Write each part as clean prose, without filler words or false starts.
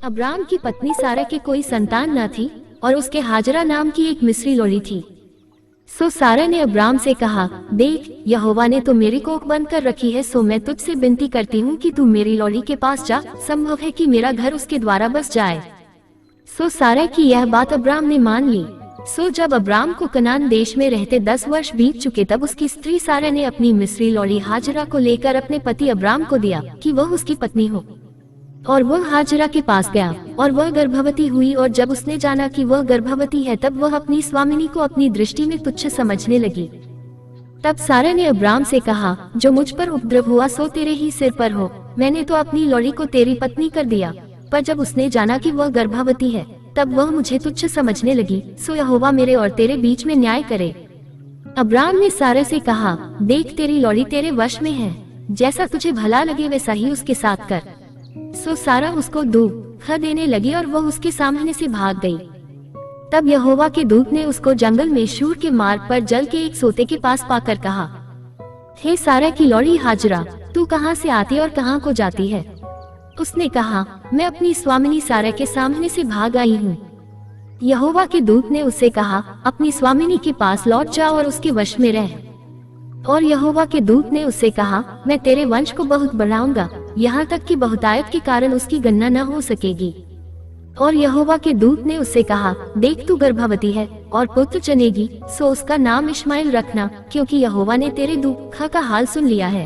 Abram की पत्नी सारा के कोई संतान न थी और उसके हाजरा नाम की एक मिस्री लोड़ी थी। सो सारा ने अब्राम से कहा, देख, यहोवा ने तो मेरी कोख बंद कर रखी है, सो मैं तुझसे विनती करती हूँ कि तू मेरी लोड़ी के पास जा, संभव है कि मेरा घर उसके द्वारा बस जाए। सो सारा की यह बात अब्राम ने मान ली। सो जब अब्राम को कनान देश में रहते 10 वर्ष बीत चुके, तब उसकी स्त्री सारा ने अपनी मिस्री लोड़ी हाजरा को लेकर अपने पति अब्राम को दिया कि वह उसकी पत्नी हो। और वह हाजरा के पास गया और वह गर्भवती हुई, और जब उसने जाना कि वह गर्भवती है, तब वह अपनी स्वामिनी को अपनी दृष्टि में तुच्छ समझने लगी। तब सारा ने अब्राम से कहा, जो मुझ पर उपद्रव हुआ सो तेरे ही सिर पर हो, मैंने तो अपनी लोड़ी को तेरी पत्नी कर दिया, पर जब उसने जाना कि वह गर्भवती है, तब वह मुझे तुच्छ समझने लगी। सो यहोवा मेरे और तेरे बीच में न्याय करे। अब्राम ने सारा से कहा, देख, तेरी लोड़ी तेरे वश में है, जैसा तुझे भला लगे वैसा ही उसके साथ कर। सो सारा उसको दुख देने लगी और वह उसके सामने से भाग गई। तब यहोवा के दूत ने उसको जंगल में शूर के मार्ग पर जल के एक सोते के पास पाकर कहा, हे सारा की लोड़ी हाजरा, तू कहाँ से आती और कहाँ को जाती है? उसने कहा, मैं अपनी स्वामिनी सारा के सामने से भाग आई हूँ। यहोवा के दूत ने उससे कहा, अपनी स्वामिनी के पास लौट जा और उसके वश में रह। और यहोवा के दूत ने उससे कहा, मैं तेरे वंश को बहुत बढ़ाऊंगा, यहाँ तक कि बहुतायत के कारण उसकी गणना न हो सकेगी। और यहोवा के दूत ने उससे कहा, देख, तू गर्भवती है और पुत्र जनेगी, सो उसका नाम इश्माएल रखना, क्योंकि यहोवा ने तेरे दुख का हाल सुन लिया है।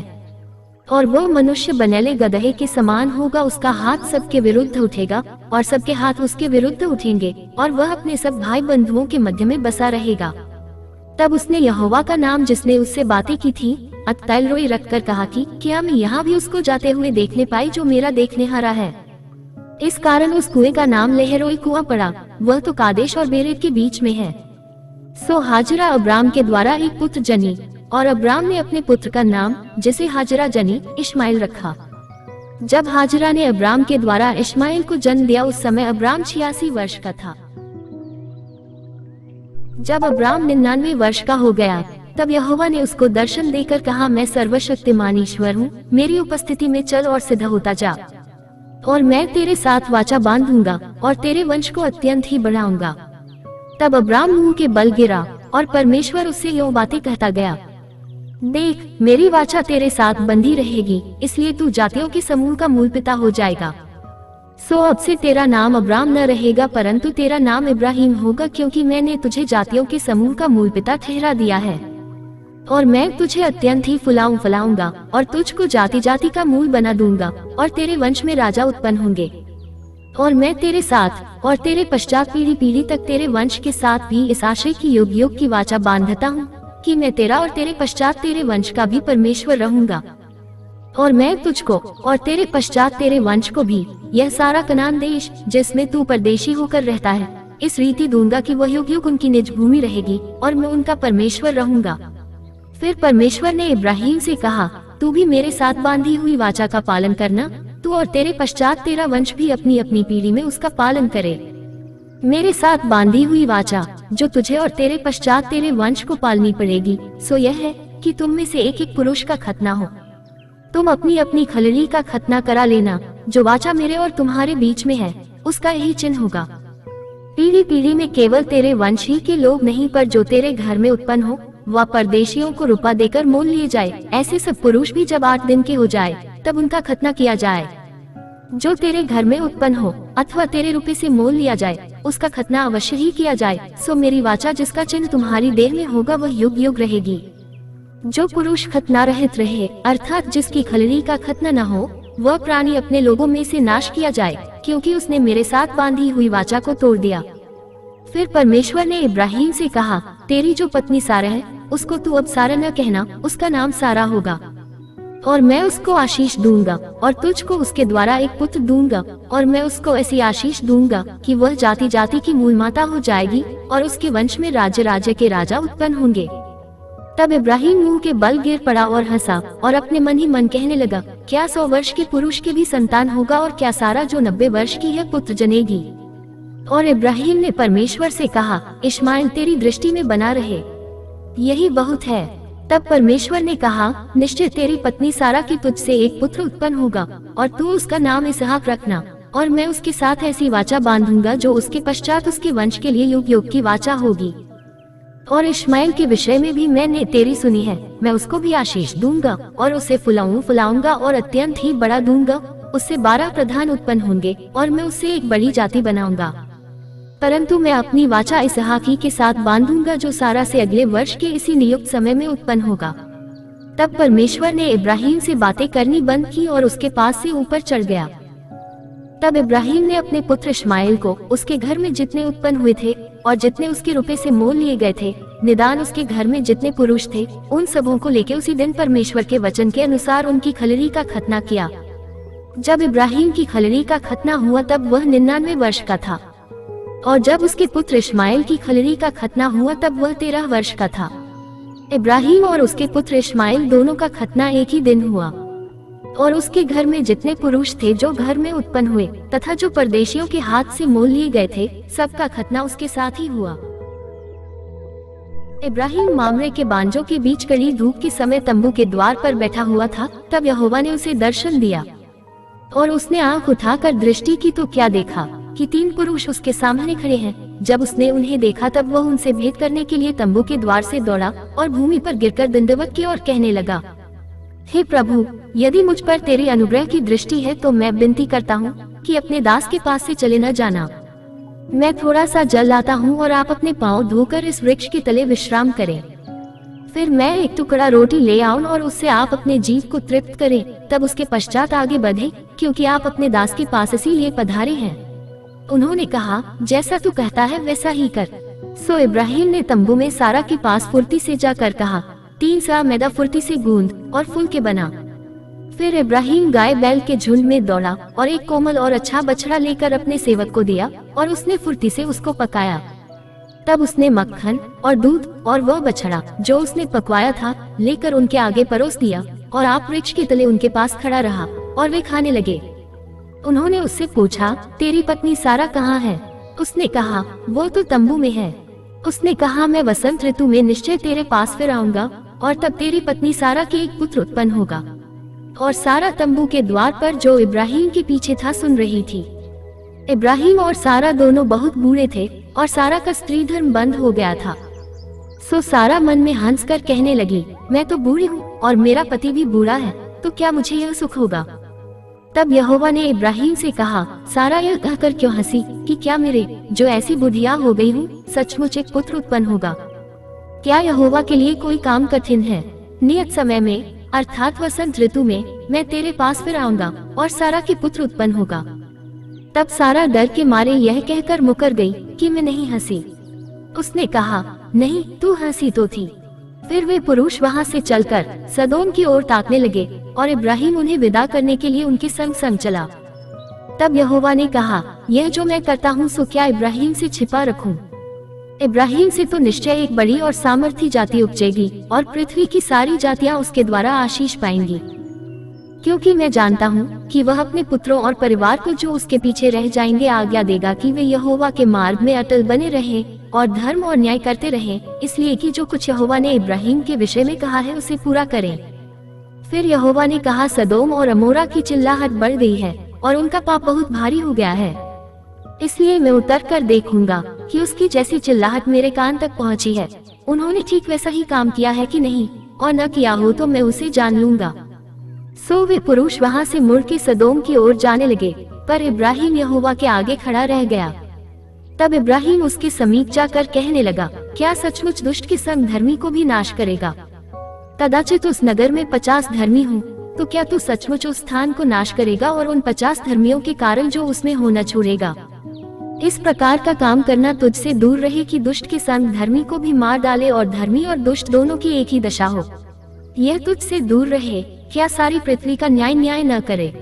और वह मनुष्य बनेले गदहे के समान होगा, उसका हाथ सबके विरुद्ध उठेगा और सबके हाथ उसके विरुद्ध उठेंगे, और वह अपने सब भाई बंधुओं के मध्य में बसा रहेगा। तब उसने यहोवा का नाम जिसने उससे बातें की थी अत्तैलरोई रखकर कहा कि क्या मैं यहाँ भी उसको जाते हुए देखने पाई जो मेरा देखने हारा है? इस कारण उस कुएं का नाम लेहरोई कुआं पड़ा, वह तो कादेश और बेरेत के बीच में है। सो हाजरा अब्राम के द्वारा एक पुत्र जनी, और अब्राम ने अपने पुत्र का नाम, जिसे हाजरा जनी, इश्माएल रखा। जब हाजरा ने अब्राम के द्वारा इश्माएल को जन्म दिया, उस समय अब्राम 86 वर्ष का था। जब अब्राम 99 वर्ष का हो गया, तब यहोवा ने उसको दर्शन देकर कहा, मैं सर्वशक्तिमान ईश्वर हूँ, मेरी उपस्थिति में चल और सिद्ध होता जा, और मैं तेरे साथ वाचा बांधूंगा और तेरे वंश को अत्यंत ही बढ़ाऊंगा। तब अब्राम मुंह के बल गिरा और परमेश्वर उससे यूं बातें कहता गया, देख, मेरी वाचा तेरे साथ बंधी रहेगी, इसलिए तू जातियों के समूह का मूल पिता हो जाएगा। सो अब से तेरा नाम अब्राम न रहेगा, परंतु तेरा नाम इब्राहिम होगा, क्योंकि मैंने तुझे जातियों के समूह का मूल पिता ठहरा दिया है। और मैं तुझे अत्यंत ही फुलाऊंगा और तुझको जाति जाति का मूल बना दूंगा, और तेरे वंश में राजा उत्पन्न होंगे। और मैं तेरे साथ और तेरे पश्चात पीढ़ी पीढ़ी तक तेरे वंश के साथ भी इस आशय की युग युग की वाचा बांधता हूँ कि मैं तेरा और तेरे पश्चात तेरे वंश का भी परमेश्वर रहूंगा। और मैं तुझको और तेरे पश्चात तेरे वंश को भी यह सारा कनान देश जिसमें तू परदेशी होकर रहता है, इस रीति दूंगा कि वह युग युग उनकी निज भूमि रहेगी, और मैं उनका परमेश्वर रहूंगा। फिर परमेश्वर ने इब्राहिम से कहा, तू भी मेरे साथ बांधी हुई वाचा का पालन करना, तू और तेरे पश्चात तेरा वंश भी अपनी अपनी पीढ़ी में उसका पालन करे। मेरे साथ बांधी हुई वाचा जो तुझे और तेरे पश्चात तेरे वंश को पालनी पड़ेगी, सो यह है कि तुम में से एक एक पुरुष का खतना हो। तुम अपनी अपनी खलड़ी का खतना करा लेना, जो वाचा मेरे और तुम्हारे बीच में है, उसका यही चिन्ह होगा। पीढ़ी पीढ़ी में केवल तेरे वंश ही के लोग नहीं, पर जो तेरे घर में उत्पन्न हो वह परदेशियों को रुपा देकर मोल लिए जाए। ऐसे सब पुरुष भी जब 8 दिन के हो जाए, तब उनका खतना किया जाए। जो तेरे घर में उत्पन्न हो अथवा तेरे रुपए से मोल लिया जाए, उसका खतना अवश्य ही किया जाए। सो मेरी वाचा जिसका चिन्ह तुम्हारी देह में होगा, वह युग युग रहेगी। जो पुरुष खतना रहित रहे, अर्थात जिसकी खलड़ी का खतना न हो, वह प्राणी अपने लोगों में से नाश किया जाए, क्योंकि उसने मेरे साथ बांधी हुई वाचा को तोड़ दिया। फिर परमेश्वर ने इब्राहिम से कहा, तेरी जो पत्नी सारा है, उसको तू अब सारा न कहना, उसका नाम सारा होगा। और मैं उसको आशीष दूंगा और तुझको उसके द्वारा एक पुत्र दूंगा, और मैं उसको ऐसी आशीष दूंगा कि वह जाति जाति की मूल माता हो जाएगी, और उसके वंश में राज्य राज्य के राजा उत्पन्न होंगे। तब इब्राहिम मुंह के बल गिर पड़ा और हंसा, और अपने मन ही मन कहने लगा, क्या 100 वर्ष के पुरुष के भी संतान होगा, और क्या सारा जो 90 वर्ष की है पुत्र जनेगी? और इब्राहिम ने परमेश्वर से कहा, इश्माएल तेरी दृष्टि में बना रहे, यही बहुत है। तब परमेश्वर ने कहा, निश्चय तेरी पत्नी सारा की तुझसे एक पुत्र उत्पन्न होगा, और तू उसका नाम इसहाक रखना, और मैं उसके साथ ऐसी वाचा बांधूंगा जो उसके पश्चात उसके वंश के लिए युग युग की वाचा होगी। और इश्माइल के विषय में भी मैंने तेरी सुनी है, मैं उसको भी आशीष दूंगा और उसे फुलाऊंगा और अत्यंत ही बड़ा दूंगा। उससे 12 प्रधान उत्पन्न होंगे और मैं उससे एक बड़ी जाति बनाऊंगा। परंतु मैं अपनी वाचा इसहाकी के साथ बांधूंगा जो सारा से अगले वर्ष के इसी नियुक्त समय में उत्पन्न होगा। तब परमेश्वर ने इब्राहिम से बातें करनी बंद की और उसके पास से ऊपर चढ़ गया। तब इब्राहिम ने अपने पुत्र इश्माइल को उसके घर में जितने उत्पन्न हुए थे और जितने उसके रुपए से मोल लिए गए थे, निदान उसके घर में जितने पुरुष थे, उन सबों को लेके उसी दिन परमेश्वर के वचन के अनुसार उनकी खलरी का खतना किया। जब इब्राहिम की खलरी का खतना हुआ तब वह 99 वर्ष का था, और जब उसके पुत्र इश्माइल की खलरी का खतना हुआ तब वह 13 वर्ष का था। इब्राहिम और उसके पुत्र इश्माइल दोनों का खतना एक ही दिन हुआ। और उसके घर में जितने पुरुष थे जो घर में उत्पन्न हुए तथा जो परदेशियों के हाथ से मोल लिए गए थे, सबका खतना उसके साथ ही हुआ। इब्राहिम मामरे के बांजों के बीच कड़ी धूप के समय तंबू के द्वार पर बैठा हुआ था। तब यहोवा ने उसे दर्शन दिया और उसने आंख उठाकर दृष्टि की तो क्या देखा कि 3 पुरुष उसके सामने खड़े हैं। जब उसने उन्हें देखा तब वह उनसे भेंट करने के लिए तंबू के द्वार से दौड़ा और भूमि पर गिरकर दंडवत की और कहने लगा, हे प्रभु, यदि मुझ पर तेरी अनुग्रह की दृष्टि है तो मैं विनती करता हूँ कि अपने दास के पास से चले न जाना। मैं थोड़ा सा जल लाता हूँ और आप अपने पांव धोकर इस वृक्ष के तले विश्राम करें। फिर मैं एक टुकड़ा रोटी ले आऊं और उससे आप अपने जीव को तृप्त करें, तब उसके पश्चात आगे बढ़े, क्योंकि आप अपने दास के पास इसीलिए पधारे हैं। उन्होंने कहा, जैसा तू कहता है वैसा ही कर। सो इब्राहिम ने तंबू में सारा के पास फुर्ती से जाकर कहा, 3 सा मैदा फुर्ती से गूंद और फूल के बना। फिर इब्राहिम गाय बैल के झुंड में दौड़ा और एक कोमल और अच्छा बछड़ा लेकर अपने सेवक को दिया और उसने फुर्ती से उसको पकाया। तब उसने मक्खन और दूध और वह बछड़ा जो उसने पकवाया था लेकर उनके आगे परोस दिया और आप वृक्ष के तले उनके पास खड़ा रहा और वे खाने लगे। उन्होंने उससे पूछा, तेरी पत्नी सारा कहाँ है? उसने कहा, वो तो तंबू में है। उसने कहा, मैं वसंत ऋतु में निश्चय तेरे पास फिर आऊंगा और तब तेरी पत्नी सारा के एक पुत्र उत्पन्न होगा। और सारा तंबू के द्वार पर जो इब्राहिम के पीछे था सुन रही थी। इब्राहिम और सारा दोनों बहुत बूढ़े थे और सारा का स्त्री धर्म बंद हो गया था। सो सारा मन में हंस कर कहने लगी, मैं तो बूढ़ी हूँ और मेरा पति भी बूढ़ा है, तो क्या मुझे यह सुख होगा? तब यहोवा ने इब्राहिम से कहा, सारा यह कहकर क्यों हंसी कि क्या मेरे जो ऐसी बुढ़िया हो गई हूँ सचमुच एक पुत्र उत्पन्न होगा? क्या यहोवा के लिए कोई काम कठिन है? नियत समय में अर्थात वसंत ऋतु में मैं तेरे पास फिर आऊंगा और सारा के पुत्र उत्पन्न होगा। तब सारा डर के मारे यह कहकर मुकर गई कि मैं नहीं हंसी। उसने कहा, नहीं, तू हंसी तो थी। फिर वे पुरुष वहां से चलकर सदोम की ओर ताकने लगे और इब्राहिम उन्हें विदा करने के लिए उनके संग संग चला। तब यहोवा ने कहा, यह जो मैं करता हूँ सो क्या इब्राहिम से छिपा रखूं? इब्राहिम से तो निश्चय एक बड़ी और सामर्थी जाति उपजेगी और पृथ्वी की सारी जातियां उसके द्वारा आशीष पाएंगी। क्योंकि मैं जानता हूँ कि वह अपने पुत्रों और परिवार को जो उसके पीछे रह जाएंगे आज्ञा देगा कि वे यहोवा के मार्ग में अटल बने रहें और धर्म और न्याय करते रहें, इसलिए कि जो कुछ यहोवा ने इब्राहिम के विषय में कहा है उसे पूरा करें। फिर यहोवा ने कहा, सदोम और अमोरा की चिल्लाहट बढ़ गई है और उनका पाप बहुत भारी हो गया है, इसलिए मैं उतर कर देखूंगा कि उसकी जैसी चिल्लाहट मेरे कान तक पहुंची है, उन्होंने ठीक वैसा ही काम किया है कि नहीं, और न किया हो तो मैं उसे जान लूंगा। सो वे पुरुष वहां से मुड़ के सदोम की ओर जाने लगे, पर इब्राहिम यहोवा के आगे खड़ा रह गया। तब इब्राहिम उसके समीप जाकर कहने लगा, क्या सचमुच दुष्ट के संग धर्मी को भी नाश करेगा? कदाचित उस नगर में 50 धर्मी हों, तो क्या तू सचमुच उस स्थान को नाश करेगा और उन 50 धर्मियों के कारण जो उसमें हो न छोड़ेगा? इस प्रकार का काम करना तुझसे दूर रहे कि दुष्ट के संग धर्मी को भी मार डाले और धर्मी और दुष्ट दोनों की एक ही दशा हो। यह तुझसे दूर रहे, क्या सारी पृथ्वी का न्याय न करे?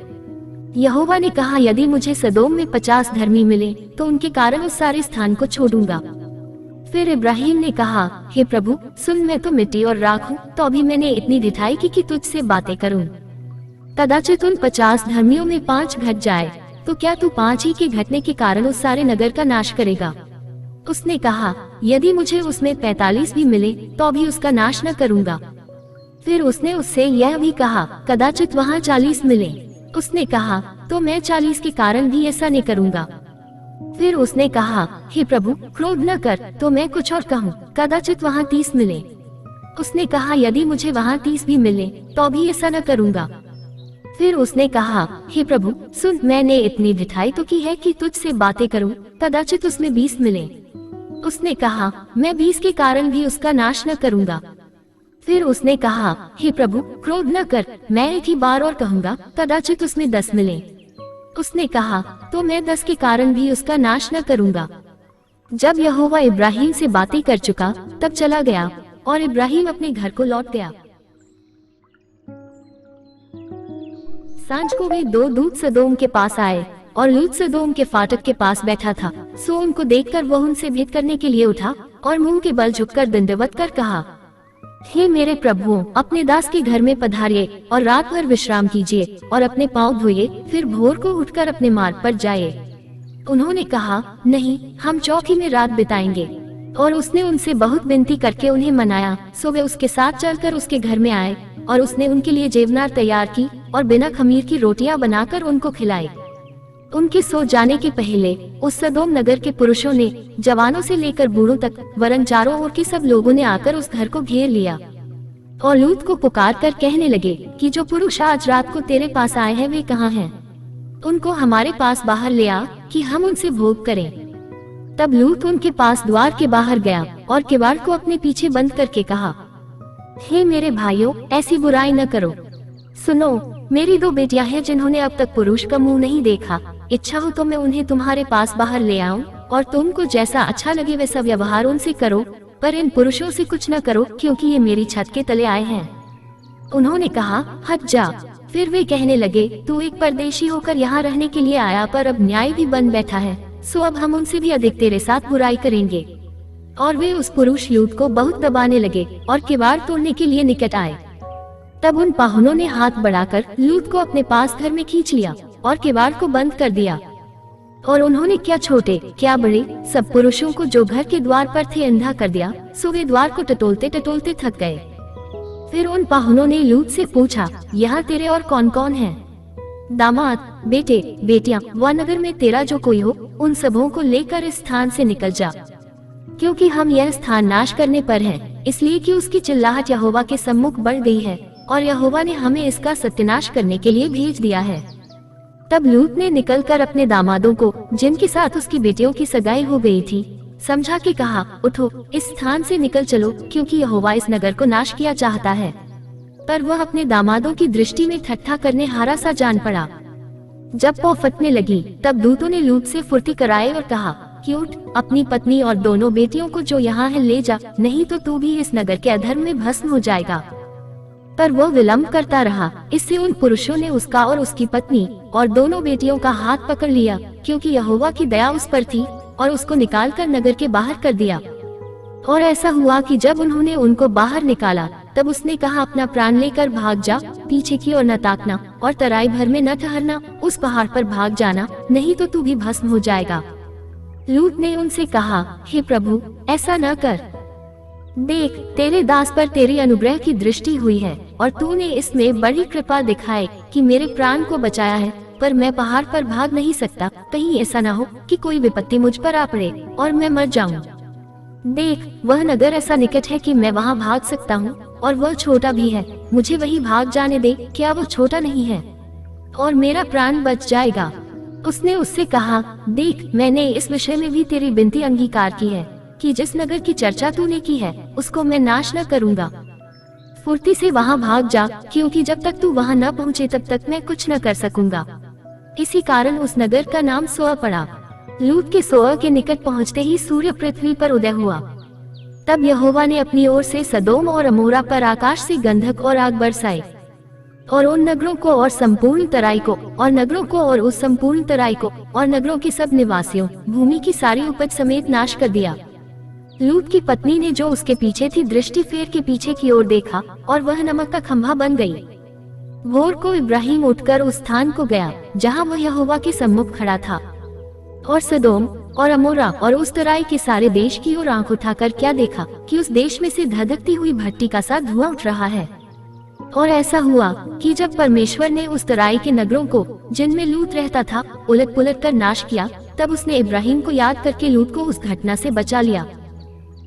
यहोवा ने कहा, यदि मुझे सदोम में 50 धर्मी मिले तो उनके कारण उस सारे स्थान को छोड़ूंगा। फिर इब्राहिम ने कहा, हे प्रभु सुन, मैं तो मिट्टी और राख हूँ, तो अभी मैंने इतनी ढिठाई की कि तुझसे बातें करूं। कदाचित उन 50 धर्मियों में 5 घट जाए, तो क्या तू 5 ही के घटने के कारण उस सारे नगर का नाश करेगा? उसने कहा, यदि मुझे उसमें 45 भी मिले तो भी उसका नाश न करूंगा। फिर उसने उससे यह भी कहा, कदाचित वहाँ 40 मिले, उसने कहा, तो मैं 40 के कारण भी ऐसा नहीं करूँगा। फिर उसने कहा, हे प्रभु, क्रोध न कर, तो मैं कुछ और कहूँ, कदाचित वहाँ 30 मिले। उसने कहा, यदि मुझे वहाँ 30 भी मिले तो भी ऐसा न करूँगा। फिर उसने कहा, हे प्रभु सुन, मैंने इतनी ढिठाई तो की है कि तुझसे बातें करूं, कदाचित उसमें 20 मिले। उसने कहा, मैं 20 के कारण भी उसका नाश न करूंगा। फिर उसने कहा, हे प्रभु क्रोध न कर, मैं एक ही बार और कहूंगा, कदाचित उसमें 10 मिले। उसने कहा, तो मैं 10 के कारण भी उसका नाश न करूंगा। जब यहोवा इब्राहिम से बातें कर चुका तब चला गया और इब्राहिम अपने घर को लौट गया। सांझ को वे 2 दूत सदोम के पास आए और लूत सदोम के फाटक के पास बैठा था। सो उनको देखकर वह उनसे भेंट करने के लिए उठा और मुंह के बल झुककर दंडवत कर कहा, हे मेरे प्रभुओं, अपने दास के घर में पधारिए और रात भर विश्राम कीजिए और अपने पांव धोइए, फिर भोर को उठकर अपने मार्ग पर जाइए। उन्होंने कहा, नहीं, हम चौकी में रात बिताएंगे। और उसने उनसे बहुत विनती करके उन्हें मनाया। सो वे उसके साथ चलकर उसके घर में आए और उसने उनके लिए जेवनार तैयार की और बिना खमीर की रोटियां बनाकर उनको खिलाई। उनके सो जाने के पहले उस सदोम नगर के पुरुषों ने, जवानों से लेकर बूढ़ों तक, वरन चारों ओर के सब लोगों ने आकर उस घर को घेर लिया और लूत को पुकार कर कहने लगे कि जो पुरुष आज रात को तेरे पास आए हैं वे कहाँ हैं? उनको हमारे पास बाहर ले आ कि हम उनसे भोग करें। तब लूत उनके पास द्वार के बाहर गया और किवाड़ को अपने पीछे बंद करके कहा, हे मेरे भाइयों, ऐसी बुराई न करो। सुनो, मेरी 2 बेटियां हैं जिन्होंने अब तक पुरुष का मुंह नहीं देखा। इच्छा हो तो मैं उन्हें तुम्हारे पास बाहर ले आऊं और तुमको जैसा अच्छा लगे वैसा व्यवहार उनसे करो, पर इन पुरुषों से कुछ न करो, क्योंकि ये मेरी छत के तले आए हैं। उन्होंने कहा, हट जा। फिर वे कहने लगे, तू एक परदेशी होकर यहाँ रहने के लिए आया, पर अब न्याय भी बन बैठा है, सो अब हम उनसे भी अधिक तेरे साथ बुराई करेंगे। और वे उस पुरुष लूत को बहुत दबाने लगे और किवाड़ तोड़ने के लिए निकट आए। तब उन पाहुनों ने हाथ बढ़ाकर लूत को अपने पास घर में खींच लिया और किवाड़ को बंद कर दिया। और उन्होंने क्या छोटे क्या बड़े सब पुरुषों को जो घर के द्वार पर थे अंधा कर दिया। सो वे द्वार को टटोलते टटोलते थक गए। फिर उन पाहुनों ने लूत से पूछा, यहाँ तेरे और कौन कौन हैं? दामाद, बेटे, बेटियां व नगर में तेरा जो कोई हो, उन सबों को लेकर इस स्थान से निकल जा, क्योंकि हम यह स्थान नाश करने पर हैं, इसलिए कि उसकी चिल्लाहट यहोवा के सम्मुख बढ़ गई है और यहोवा ने हमें इसका सत्यानाश करने के लिए भेज दिया है। तब लूत ने निकलकर अपने दामादों को, जिनके साथ उसकी बेटियों की सगाई हो गई थी, समझा के कहा, उठो, इस स्थान से निकल चलो, क्योंकि यहोवा इस नगर को नाश किया चाहता है। पर वह अपने दामादों की दृष्टि में ठट्ठा करने हारा सा जान पड़ा। जब पौ फटने लगी तब दूतों ने लूत से फुर्ती कराए और कहा कि उठ, अपनी पत्नी और दोनों बेटियों को जो यहाँ है ले जा, नहीं तो तू भी इस नगर के अधर्म में भस्म हो जाएगा। पर वह विलम्ब करता रहा। इससे उन पुरुषों ने उसका और उसकी पत्नी और दोनों बेटियों का हाथ पकड़ लिया, क्योंकि यहोवा की दया उस पर थी, और उसको निकालकर नगर के बाहर कर दिया। और ऐसा हुआ कि जब उन्होंने उनको बाहर निकाला तब उसने कहा, अपना प्राण लेकर भाग जा, पीछे की ओर न ताकना और तराई भर में न ठहरना, उस पहाड़ पर भाग जाना, नहीं तो तू भी भस्म हो जाएगा। लूत ने उनसे कहा, हे प्रभु, ऐसा न कर। देख, तेरे दास पर तेरी अनुग्रह की दृष्टि हुई है और तूने इसमें बड़ी कृपा दिखाई कि मेरे प्राण को बचाया है, पर मैं पहाड़ पर भाग नहीं सकता, कहीं ऐसा न हो कि कोई विपत्ति मुझ पर आ पड़े और मैं मर जाऊं। देख, वह नगर ऐसा निकट है कि मैं वहां भाग सकता हूँ, और वह छोटा भी है, मुझे वही भाग जाने दे, क्या वो छोटा नहीं है? और मेरा प्राण बच जाएगा। उसने उससे कहा, देख, मैंने इस विषय में भी तेरी विनती अंगीकार की है कि जिस नगर की चर्चा तूने की है उसको मैं नाश न करूंगा। फुर्ती से वहां भाग जा, क्योंकि जब तक तू वहां न पहुंचे तब तक मैं कुछ न कर सकूंगा। इसी कारण उस नगर का नाम सोअ पड़ा। लूत के सोअ के निकट पहुंचते ही सूर्य पृथ्वी पर उदय हुआ। तब यहोवा ने अपनी ओर से सदोम और अमोरा पर आकाश से गंधक और आग बरसाई, और उन नगरों को और संपूर्ण तराई को, और नगरों को और उस संपूर्ण तराई को, और नगरों के सब निवासियों, भूमि की सारी उपज समेत नाश कर दिया। लूत की पत्नी ने जो उसके पीछे थी दृष्टि फेर के पीछे की ओर देखा, और वह नमक का खंभा बन गई। भोर को इब्राहिम उठकर उस स्थान को गया जहाँ वह यहोवा के सम्मुख खड़ा था, और सदोम और अमोरा और उस तराई के सारे देश की ओर आंख उठाकर क्या देखा कि उस देश में से धधकती हुई भट्टी का सा धुआं उठ रहा है। और ऐसा हुआ कि जब परमेश्वर ने उस तराई के नगरों को जिनमें लूत रहता था उलट पुलट कर नाश किया, तब उसने इब्राहिम को याद करके लूत को उस घटना से बचा लिया।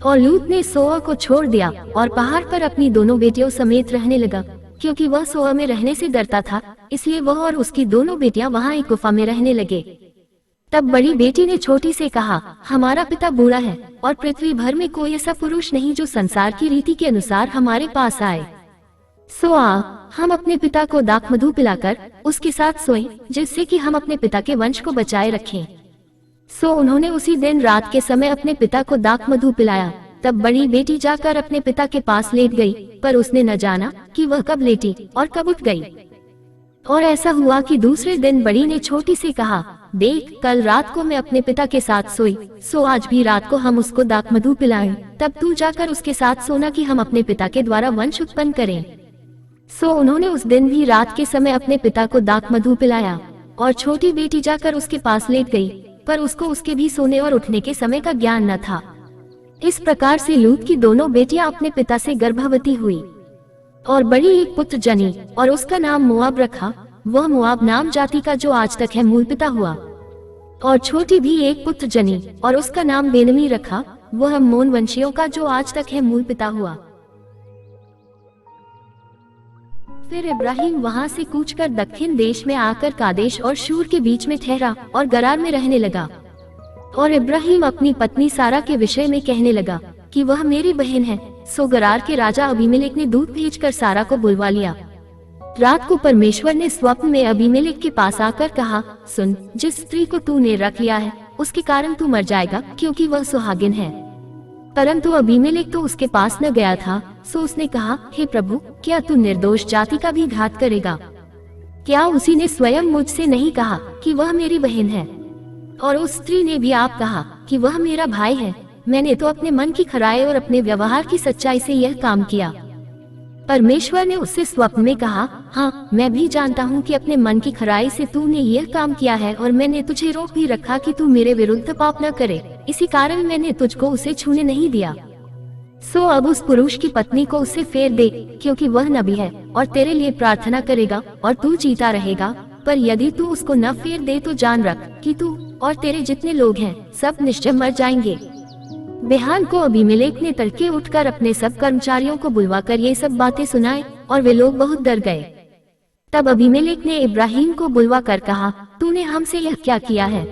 और लूत ने सोआ को छोड़ दिया और पहाड़ पर अपनी दोनों बेटियों समेत रहने लगा, क्योंकि वह सोआ में रहने से डरता था। इसलिए वह और उसकी दोनों बेटियां वहां एक गुफा में रहने लगे। तब बड़ी बेटी ने छोटी से कहा, हमारा पिता बूढ़ा है और पृथ्वी भर में कोई ऐसा पुरुष नहीं जो संसार की रीति के अनुसार हमारे पास आए। सो आ, हम अपने पिता को दाख मधु पिलाकर उसके साथ सोएं, जिससे कि हम अपने पिता के वंश को बचाए रखें। सो उन्होंने उसी दिन रात के समय अपने पिता को दाख मधु पिलाया। तब बड़ी बेटी जाकर अपने पिता के पास लेट गई, पर उसने न जाना कि वह कब लेटी और कब उठ गई। और ऐसा हुआ कि दूसरे दिन बड़ी ने छोटी से कहा, देख, कल रात को मैं अपने पिता के साथ सोई, सो आज भी रात को हम उसको दाख मधु पिलाएं। तब तू जाकर उसके साथ सोना कि हम अपने पिता के द्वारा वंश उत्पन्न करें। सो उन्होंने उस दिन भी रात के समय अपने पिता को दाख मधु पिलाया। और छोटी बेटी जाकर उसके पास लेट गई, पर उसको उसके भी सोने और उठने के समय का ज्ञान न था। इस प्रकार से लूत की दोनों बेटियां अपने पिता से गर्भवती हुई और बड़ी एक पुत्र जनी और उसका नाम मोआब रखा। वह मोआब नाम जाति का जो आज तक है मूल पिता हुआ। और छोटी भी एक पुत्र जनी और उसका नाम बेनमी रखा। वह अम्मोन वंशियों का जो आज तक है मूल पिता हुआ। फिर इब्राहिम वहां से कूच कर दक्षिण देश में आकर कादेश और शूर के बीच में ठहरा और गरार में रहने लगा। और इब्राहिम अपनी पत्नी सारा के विषय में कहने लगा कि वह मेरी बहन है। सो गरार के राजा अबीमेलेक ने दूत भेजकर सारा को बुलवा लिया। रात को परमेश्वर ने स्वप्न में अबीमेलेक के पास आकर कहा, सुन, जिस स्त्री को तूने रख लिया है उसके कारण तू मर जाएगा, क्योंकि वह सुहागिन है। परंतु अबीमेलेक तो उसके पास न गया था। सो उसने कहा, हे प्रभु, क्या तू निर्दोष जाति का भी घात करेगा? क्या उसी ने स्वयं मुझसे नहीं कहा कि वह मेरी बहन है? और उस स्त्री ने भी आप कहा कि वह मेरा भाई है। मैंने तो अपने मन की खराई और अपने व्यवहार की सच्चाई से यह काम किया। परमेश्वर ने उससे स्वप्न में कहा, हाँ, मैं भी जानता हूँ कि अपने मन की खराई से तूने यह काम किया है, और मैंने तुझे रोक भी रखा कि तू मेरे विरुद्ध पाप न करे। इसी कारण मैंने तुझको उसे छूने नहीं दिया। सो अब उस पुरुष की पत्नी को उससे फेर दे, क्योंकि वह नबी है और तेरे लिए प्रार्थना करेगा और तू जीता रहेगा। पर यदि तू उसको न फेर दे तो जान रख कि तू और तेरे जितने लोग हैं सब निश्चय मर जाएंगे। बिहान को अबीमेलेक ने तड़के उठकर अपने सब कर्मचारियों को बुलवाकर ये सब बातें सुनाए, और वे लोग बहुत डर गए। तब अबीमेलेक ने इब्राहिम को बुलवा कर कहा, तूने हमसे यह क्या किया है?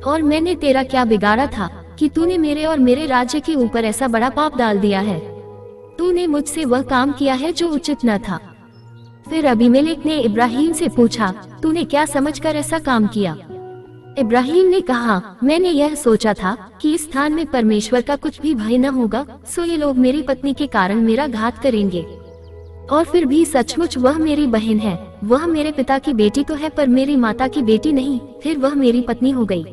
और मैंने तेरा क्या बिगाड़ा था कि तूने मेरे और मेरे राज्य के ऊपर ऐसा बड़ा पाप डाल दिया है? तूने मुझसे वह काम किया है जो उचित न था। फिर अबीमेलेक ने इब्राहिम से पूछा, तूने क्या समझकर ऐसा काम किया? इब्राहिम ने कहा, मैंने यह सोचा था कि इस स्थान में परमेश्वर का कुछ भी भय न होगा, सो ये लोग मेरी पत्नी के कारण मेरा घात करेंगे। और फिर भी सचमुच वह मेरी बहन है। वह मेरे पिता की बेटी तो है, पर मेरी माता की बेटी नहीं। फिर वह मेरी पत्नी हो गई।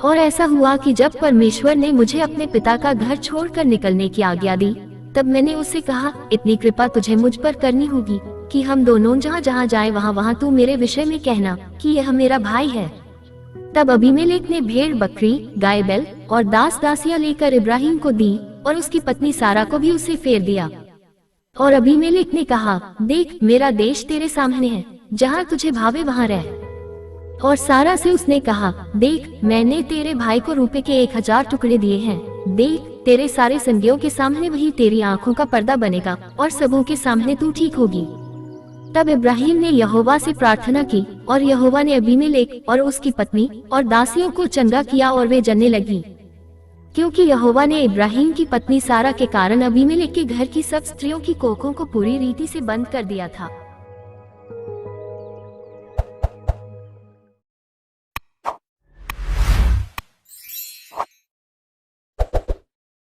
और ऐसा हुआ कि जब परमेश्वर ने मुझे अपने पिता का घर छोड़कर निकलने की आज्ञा दी, तब मैंने उससे कहा, इतनी कृपा तुझे मुझ पर करनी होगी कि हम दोनों जहाँ जहाँ जाएं वहाँ तू मेरे विषय में कहना कि यह मेरा भाई है। तब अबीमेलेक ने भेड़, बकरी, गाय, बैल और दास दासियां लेकर इब्राहिम को दी, और उसकी पत्नी सारा को भी उससे फेर दिया। और अबीमेलेक ने कहा, देख, मेरा देश तेरे सामने है, जहाँ तुझे भावे वहाँ रह। और सारा से उसने कहा, देख, मैंने तेरे भाई को रुपए के 1000 टुकड़े दिए हैं। देख, तेरे सारे संगियों के सामने वही तेरी आंखों का पर्दा बनेगा, और सबों के सामने तू ठीक होगी। तब इब्राहिम ने यहोवा से प्रार्थना की, और यहोवा ने अबीमेलेक और उसकी पत्नी और दासियों को चंगा किया, और वे जनने लगी, क्योंकि यहोवा ने इब्राहिम की पत्नी सारा के कारण अबीमेलेक के घर की सब स्त्रियों की कोखों को पूरी रीति से बंद कर दिया था।